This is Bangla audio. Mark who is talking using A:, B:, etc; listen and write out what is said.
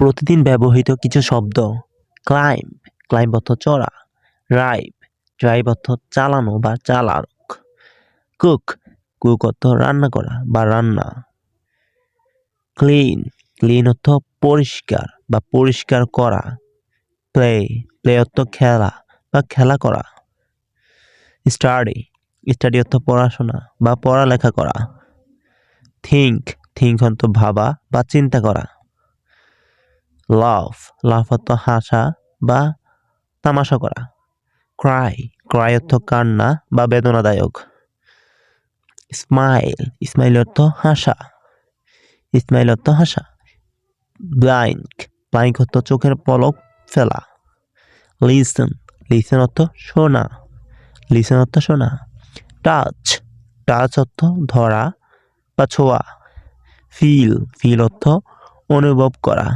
A: প্রতিদিন ব্যবহৃত কিছু শব্দ। ক্লাইম্ব, ক্লাইম্ব অর্থ চড়া। ড্রাইভ, ড্রাইভ অর্থ চালানো বা চালক। কুক, কুক অর্থ রান্না করা বা রান্না। ক্লিন, ক্লিন অর্থ পরিষ্কার বা পরিষ্কার করা। প্লে, প্লে অর্থ খেলা বা খেলা করা। স্টাডি, স্টাডি অর্থ পড়াশোনা বা পড়ালেখা করা। থিঙ্ক, থিঙ্ক অর্থ ভাবা বা চিন্তা করা। লাফ, লাফ অর্থ হাসা বা তামাশা করা। ক্রাই, ক্রাই অর্থ কান্না বা বেদনাদায়ক। স্মাইল, স্মাইল অর্থ হাসা, স্মাইল অর্থ হাসা। ব্লাইঙ্ক, ব্লাইঙ্ক অর্থ চোখের পলক ফেলা। লিসেন, লিসেন অর্থ শোনা, লিসেন অর্থ শোনা। টাচ, টাচ অর্থ ধরা বা ছোঁয়া। ফিল, ফিল অর্থ অনুভব করা।